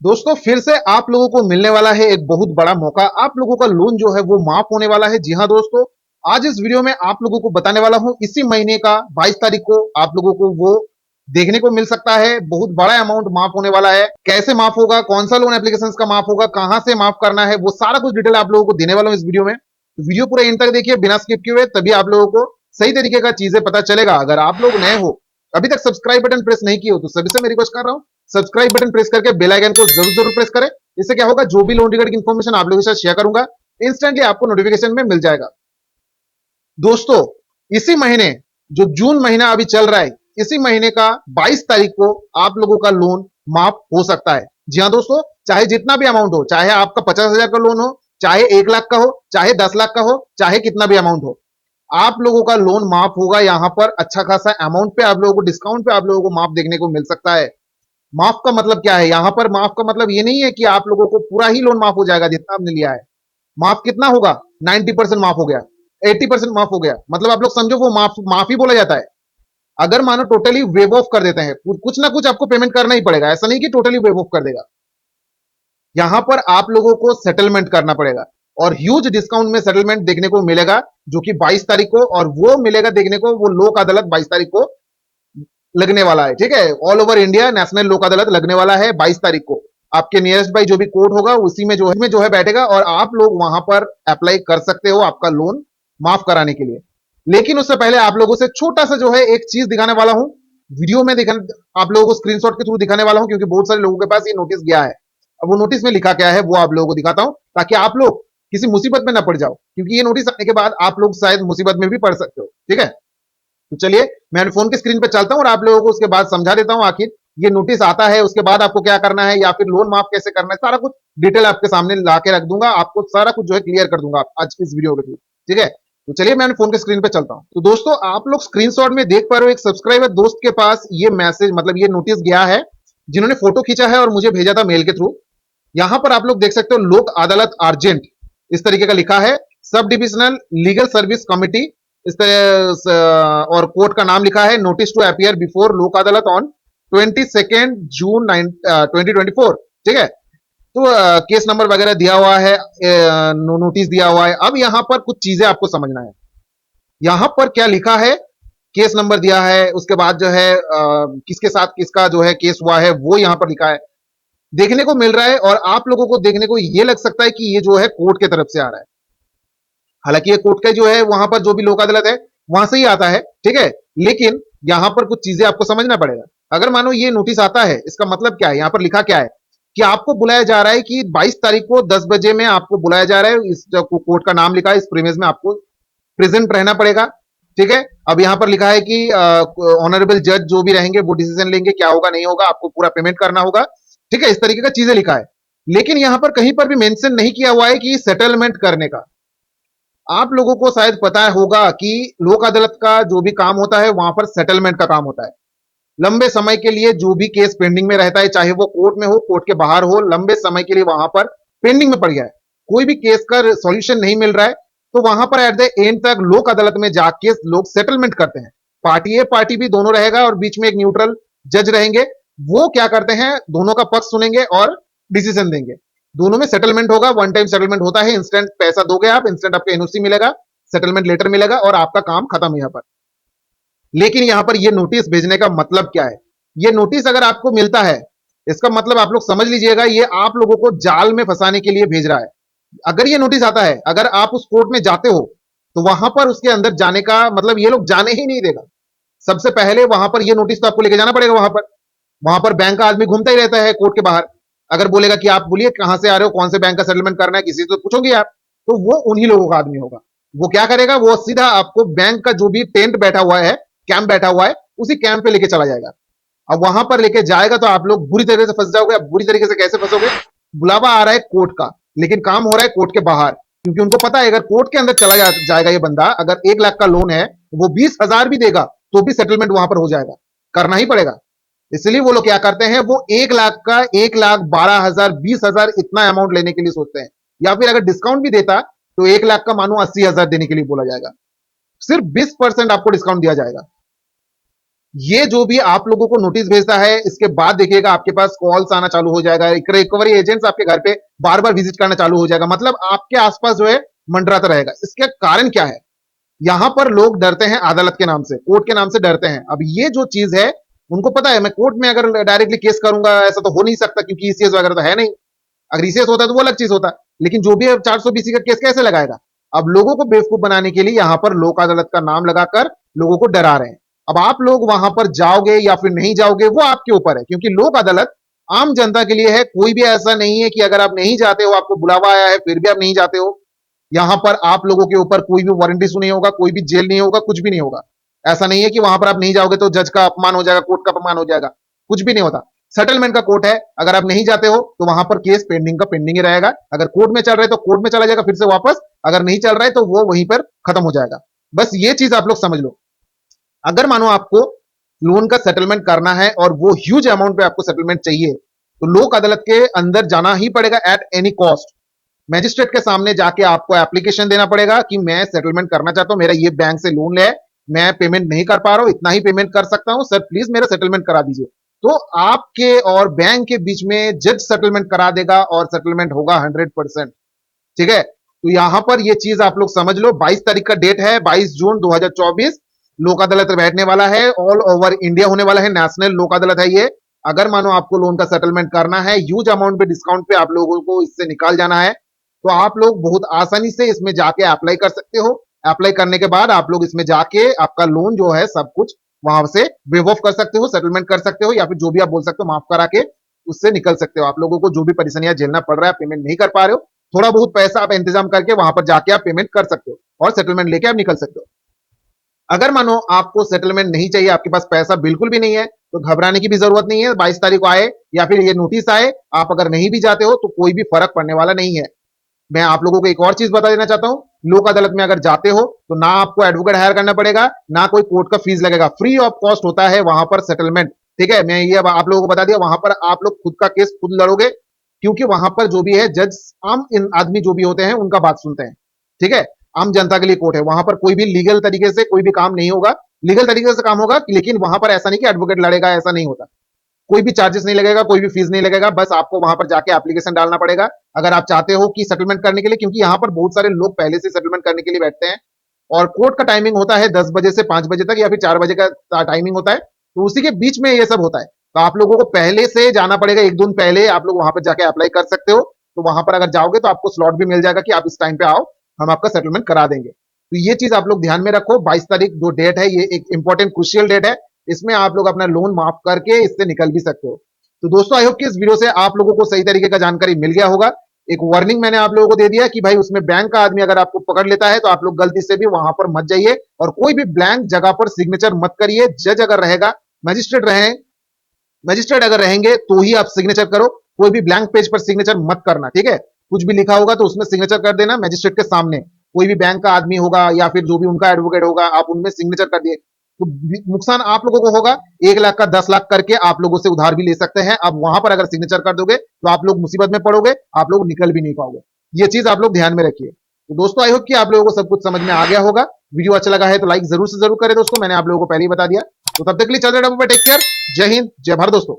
दोस्तों फिर से आप लोगों को मिलने वाला है एक बहुत बड़ा मौका। आप लोगों का लोन जो है वो माफ होने वाला है। जी हाँ दोस्तों, आज इस वीडियो में आप लोगों को बताने वाला हूं इसी महीने का 22 तारीख को आप लोगों को वो देखने को मिल सकता है। बहुत बड़ा अमाउंट माफ होने वाला है। कैसे माफ होगा, कौन सा लोन एप्लीकेशन का माफ होगा, कहां से माफ करना है, वो सारा कुछ डिटेल आप लोगों को देने वाला हूं इस वीडियो में। तो वीडियो पूरा एंड तक देखिए बिना स्किप किए हुए, तभी आप लोगों को सही तरीके का चीजें पता चलेगा। अगर आप लोग नए हो, अभी तक सब्सक्राइब बटन प्रेस नहीं किए हो, तो सभी से मैं रिक्वेस्ट कर रहा हूं सब्सक्राइब बटन प्रेस करके बेल आइकन को जरूर जरूर प्रेस करें। इससे क्या होगा, जो भी लोन रिगार्डिंग इन्फॉर्मेशन आप लोगों के साथ शेयर करूंगा इंस्टेंटली आपको नोटिफिकेशन में मिल जाएगा। दोस्तों इसी महीने, जो जून महीना अभी चल रहा है, इसी महीने का 22 तारीख को आप लोगों का लोन माफ हो सकता है। जी हाँ दोस्तों, चाहे जितना भी अमाउंट हो, चाहे आपका 50,000 का लोन हो, चाहे 1 लाख का हो, चाहे 10 लाख का हो, चाहे कितना भी अमाउंट हो, आप लोगों का लोन माफ होगा। यहां पर अच्छा खासा अमाउंट पे आप लोगों को डिस्काउंट पे आप लोगों को माफ देखने को मिल सकता है। माफ का मतलब क्या है, यहां पर माफ का मतलब ये नहीं है कि आप लोगों को पूरा ही लोन माफ हो जाएगा जितना आपने लिया है। माफ कितना होगा, 90% माफ हो गया, 80% माफ हो गया, मतलब आप लोग समझो वो माफ ही बोला जाता है। अगर मानो टोटली वेव ऑफ कर देते हैं, कुछ ना कुछ आपको पेमेंट करना ही पड़ेगा, ऐसा नहीं कि टोटली वेव ऑफ कर देगा। यहां पर आप लोगों को सेटलमेंट करना पड़ेगा और ह्यूज डिस्काउंट में सेटलमेंट देखने को मिलेगा, जो कि 22 तारीख को, और वो मिलेगा देखने को, वो लोक अदालत 22 तारीख को लगने वाला है। ठीक है, ऑल ओवर इंडिया नेशनल लोक अदालत लगने वाला है 22 तारीख को। आपके नियरेस्ट बाई जो भी कोर्ट होगा उसी में जो है बैठेगा, और आप लोग वहां पर अप्लाई कर सकते हो आपका लोन माफ कराने के लिए। लेकिन उससे पहले आप लोगों से छोटा सा जो है एक चीज दिखाने वाला हूं, वीडियो में आप लोगों को स्क्रीनशॉट के थ्रू दिखाने वाला हूं, क्योंकि बहुत सारे लोगों के पास ये नोटिस गया है। अब वो नोटिस में लिखा क्या है वो आप लोगों को दिखाता हूं, ताकि आप लोग किसी मुसीबत में ना पड़ जाओ, क्योंकि ये नोटिस आने के बाद आप लोग शायद मुसीबत में भी पड़ सकते हो। ठीक है, तो चलिए मैं फोन की स्क्रीन पे चलता हूं और आप लोगों को उसके बाद समझा देता हूं आखिर ये नोटिस आता है उसके बाद आपको क्या करना है, या फिर लोन माफ कैसे करना है, सारा कुछ डिटेल आपके सामने ला के रख दूंगा। आपको सारा कुछ जो है क्लियर कर दूंगा आज इस वीडियो के थ्रू। ठीक है, तो चलिए मैं फोन के स्क्रीन पे चलता हूं। तो दोस्तों आप लोग स्क्रीनशॉट में देख पा रहे हो, एक सब्सक्राइबर दोस्त के पास ये मैसेज, मतलब ये नोटिस गया है, जिन्होंने फोटो खींचा है और मुझे भेजा था मेल के थ्रू। यहां पर आप लोग देख सकते हो लोक अदालत अर्जेंट, इस तरीके का लिखा है, sub divisional legal service committee, इस तरह, और कोर्ट का नाम लिखा है नोटिस टू अपियर बिफोर लोक अदालत ऑन 22 जून 2024। ठीक है, तो केस नंबर वगैरह दिया हुआ है, नोटिस दिया हुआ है। अब यहां पर कुछ चीजें आपको समझना है। यहां पर क्या लिखा है, केस नंबर दिया है, उसके बाद जो है किसके साथ किसका जो है केस हुआ है वो यहां पर लिखा है, देखने को मिल रहा है। और आप लोगों को देखने को ये लग सकता है कि ये जो है कोर्ट की तरफ से आ रहा है। हालांकि ये कोर्ट का जो है वहां पर जो भी लोक अदालत है वहां से ही आता है। ठीक है, लेकिन यहां पर कुछ चीजें आपको समझना पड़ेगा। अगर मानो ये नोटिस आता है, इसका मतलब क्या है, यहां पर लिखा क्या है कि आपको बुलाया जा रहा है कि 22 तारीख को 10 बजे में आपको बुलाया जा रहा है। इस कोर्ट का नाम लिखा है, इस प्रीमियस में आपको प्रेजेंट रहना पड़ेगा। ठीक है, अब यहां पर लिखा है कि ऑनरेबल जज जो भी रहेंगे वो डिसीजन लेंगे, क्या होगा नहीं होगा, आपको पूरा पेमेंट करना होगा। ठीक है, इस तरीके का चीजें लिखा है। लेकिन यहां पर कहीं पर भी मेंशन नहीं किया हुआ है कि सेटलमेंट करने का। आप लोगों को शायद पता होगा कि लोक अदालत का जो भी काम होता है वहां पर सेटलमेंट का काम होता है। लंबे समय के लिए जो भी केस पेंडिंग में रहता है, चाहे वो कोर्ट में हो, कोर्ट के बाहर हो, लंबे समय के लिए वहां पर पेंडिंग में पड़ गया है, कोई भी केस का सॉल्यूशन नहीं मिल रहा है, तो वहां पर एट द एंड तक लोक अदालत में जाके लोग सेटलमेंट करते हैं। पार्टी ए पार्टी भी दोनों रहेगा और बीच में एक न्यूट्रल जज रहेंगे। वो क्या करते हैं, दोनों का पक्ष सुनेंगे और डिसीजन देंगे। दोनों में सेटलमेंट होगा, वन टाइम सेटलमेंट होता है, इंस्टेंट पैसा दोगे आप, इंस्टेंट आपको एनओसी मिलेगा, सेटलमेंट लेटर मिलेगा और आपका काम खत्म यहाँ पर। लेकिन यहां पर यह नोटिस भेजने का मतलब क्या है, यह नोटिस अगर आपको मिलता है, इसका मतलब आप लोग समझ लीजिएगा ये आप लोगों को जाल में फंसाने के लिए भेज रहा है। अगर ये नोटिस आता है, अगर आप उस कोर्ट में जाते हो, तो वहां पर उसके अंदर जाने का मतलब ये लोग जाने ही नहीं देगा। सबसे पहले वहां पर ये नोटिस तो आपको लेके जाना पड़ेगा। वहां पर बैंक का आदमी घूमता ही रहता है कोर्ट के बाहर। अगर बोलेगा कि आप बोलिए कहां से आ रहे हो, कौन से बैंक का सेटलमेंट करना है, किसी से तो पूछोगे आप, तो वो उन्हीं लोगों का आदमी होगा। वो क्या करेगा, वो सीधा आपको बैंक का जो भी टेंट बैठा हुआ है, कैंप बैठा हुआ है, उसी कैंप पे लेके चला जाएगा। अब वहां पर लेके जाएगा तो आप लोग बुरी तरीके से फंस जाओगे। अब बुरी तरीके से कैसे फंसोगे, बुलावा आ रहा है कोर्ट का, लेकिन काम हो रहा है कोर्ट के बाहर, क्योंकि उनको पता है अगर कोर्ट के अंदर जाएगा ये बंदा, अगर 1 लाख का लोन है, वो 20,000 भी देगा तो भी सेटलमेंट वहां पर हो जाएगा, करना ही पड़ेगा। इसलिए वो लोग क्या करते हैं, वो 1 लाख का 1,12,000 20,000 इतना अमाउंट लेने के लिए सोचते हैं। या फिर अगर डिस्काउंट भी देता तो 1 लाख का मानो 80,000 देने के लिए बोला जाएगा, सिर्फ 20% आपको डिस्काउंट दिया जाएगा। ये जो भी आप लोगों को नोटिस भेजता है, इसके बाद देखिएगा आपके पास कॉल्स आना चालू हो जाएगा, रिकवरी एजेंट्स आपके घर पे बार बार विजिट करना चालू हो जाएगा, मतलब आपके आसपास जो है मंडराता रहेगा। इसके कारण क्या है? यहां पर लोग डरते हैं अदालत के नाम से, कोर्ट के नाम से डरते हैं। अब ये जो चीज है, उनको पता है मैं कोर्ट में अगर डायरेक्टली केस करूंगा ऐसा तो हो नहीं सकता, क्योंकि ईसीएस वगैरह तो है नहीं। अगर ईसीएस होता तो वो अलग चीज होता, लेकिन जो भी है 420 का केस कैसे लगाएगा? अब लोगों को बेवकूफ बनाने के लिए यहां पर लोक अदालत का नाम लगाकर लोगों को डरा रहे हैं। अब आप लोग वहां पर जाओगे या फिर नहीं जाओगे वो आपके ऊपर है, क्योंकि लोक अदालत आम जनता के लिए है। कोई भी ऐसा नहीं है कि अगर आप नहीं जाते हो, आपको बुलावा आया है फिर भी आप नहीं जाते हो। यहां पर आप लोगों के ऊपर कोई भी वारंट इशू नहीं होगा, कोई भी जेल नहीं होगा, कुछ भी नहीं होगा। ऐसा नहीं है कि वहां पर आप नहीं जाओगे तो जज का अपमान हो जाएगा, कोर्ट का अपमान हो जाएगा, कुछ भी नहीं होता। सेटलमेंट का कोर्ट है, अगर आप नहीं जाते हो तो वहां पर केस पेंडिंग का पेंडिंग ही रहेगा। अगर कोर्ट में चल रहा है तो कोर्ट में चला जाएगा फिर से वापस, अगर नहीं चल रहा है तो वो वहीं पर खत्म हो जाएगा। बस ये चीज आप लोग समझ लो। अगर मानो आपको लोन का सेटलमेंट करना है और वो ह्यूज अमाउंट पे आपको सेटलमेंट चाहिए, तो लोक अदालत के अंदर जाना ही पड़ेगा एट एनी कॉस्ट। मैजिस्ट्रेट के सामने जाके आपको एप्लीकेशन देना पड़ेगा कि मैं सेटलमेंट करना चाहता हूं, मेरा ये बैंक से लोन है, मैं पेमेंट नहीं कर पा रहा हूं, इतना ही पेमेंट कर सकता हूं, सर प्लीज मेरा सेटलमेंट करा दीजिए। तो आपके और बैंक के बीच में जज सेटलमेंट करा देगा और सेटलमेंट होगा 100%। ठीक है, तो यहां पर ये चीज आप लोग समझ लो। 22 तारीख का डेट है, 22 जून 2024 लोक अदालत बैठने वाला है, ऑल ओवर इंडिया होने वाला है, नेशनल लोक अदालत है ये। अगर मानो आपको लोन का सेटलमेंट करना है, ह्यूज अमाउंट पे डिस्काउंट पे आप लोगों को इससे निकाल जाना है, तो आप लोग बहुत आसानी से इसमें जाके अप्लाई कर सकते हो। अप्लाई करने के बाद आप लोग इसमें जाके आपका लोन जो है सब कुछ वहां से वेव ऑफ कर सकते हो, सेटलमेंट कर सकते हो, या फिर जो भी आप बोल सकते हो माफ करा के उससे निकल सकते हो। आप लोगों को जो भी परेशानियां झेलना पड़ रहा है, पेमेंट नहीं कर पा रहे हो, थोड़ा बहुत पैसा आप इंतजाम करके वहां पर जाके आप पेमेंट कर सकते हो और सेटलमेंट लेके आप निकल सकते हो। अगर मानो आपको सेटलमेंट नहीं चाहिए, आपके पास पैसा बिल्कुल भी नहीं है, तो घबराने की भी जरूरत नहीं है। 22 तारीख को आए या फिर ये नोटिस आए, आप अगर नहीं भी जाते हो तो कोई भी फर्क पड़ने वाला नहीं है। मैं आप लोगों को एक और चीज बता देना चाहता हूं, लोक अदालत में अगर जाते हो तो ना आपको एडवोकेट हायर करना पड़ेगा, ना कोई कोर्ट का फीस लगेगा, फ्री ऑफ कॉस्ट होता है वहां पर सेटलमेंट। ठीक है, मैं ये अब आप लोगों को बता दिया, वहां पर आप लोग खुद का केस खुद लड़ोगे, क्योंकि वहां पर जो भी है जज आम इन आदमी जो भी होते हैं उनका बात सुनते हैं। ठीक है, आम जनता के लिए कोर्ट है, वहां पर कोई भी लीगल तरीके से कोई भी काम नहीं होगा, लीगल तरीके से काम होगा, लेकिन वहां पर ऐसा नहीं कि एडवोकेट लड़ेगा, ऐसा नहीं होता। कोई भी चार्जेस नहीं लगेगा, कोई भी फीस नहीं लगेगा, बस आपको वहां पर जाके एप्लीकेशन डालना पड़ेगा अगर आप चाहते हो कि सेटलमेंट करने के लिए, क्योंकि यहाँ पर बहुत सारे लोग पहले से सेटलमेंट करने के लिए बैठते हैं। और कोर्ट का टाइमिंग होता है 10 बजे से 5 बजे तक, या फिर 4 बजे का टाइमिंग होता है, तो उसी के बीच में ये सब होता है। तो आप लोगों को पहले से जाना पड़ेगा, एक दिन पहले आप लोग वहां पर जाके अप्लाई कर सकते हो। तो वहां पर अगर जाओगे तो आपको स्लॉट भी मिल जाएगा कि आप इस टाइम पे आओ, हम आपका सेटलमेंट करा देंगे। तो ये चीज आप लोग ध्यान में रखो। 22 तारीख जो डेट है, ये एक इंपॉर्टेंट क्रुशियल डेट है, इसमें आप लोग अपना लोन माफ करके इससे निकल भी सकते हो। तो दोस्तों आई होप कि इस वीडियो से आप लोगों को सही तरीके का जानकारी मिल गया होगा। एक वार्निंग मैंने आप लोगों को दे दिया कि भाई उसमें बैंक का आदमी अगर आपको पकड़ लेता है तो आप लोग गलती से भी वहां पर मत जाइए और कोई भी ब्लैंक जगह पर सिग्नेचर मत करिए। जज अगर रहेगा, मजिस्ट्रेट रहे, मजिस्ट्रेट अगर रहेंगे तो ही आप सिग्नेचर करो, कोई भी ब्लैंक पेज पर सिग्नेचर मत करना। ठीक है, कुछ भी लिखा होगा तो उसमें सिग्नेचर कर देना मजिस्ट्रेट के सामने। कोई भी बैंक का आदमी होगा या फिर जो भी उनका एडवोकेट होगा, आप उनमें सिग्नेचर कर दिए तो नुकसान आप लोगों को होगा। 1 लाख का 10 लाख करके आप लोगों से उधार भी ले सकते हैं। अब वहां पर अगर सिग्नेचर कर दोगे तो आप लोग मुसीबत में पड़ोगे, आप लोग निकल भी नहीं पाओगे। ये चीज आप लोग ध्यान में रखिए। तो दोस्तों आई होप कि आप लोगों को सब कुछ समझ में आ गया होगा। वीडियो अच्छा लगा है तो लाइक जरूर से जरूर करें दोस्तों, मैंने आप लोगों को पहले ही बता दिया। तो तब तक के लिए चल रहे, टेक केयर, जय हिंद, जय भारत दोस्तों।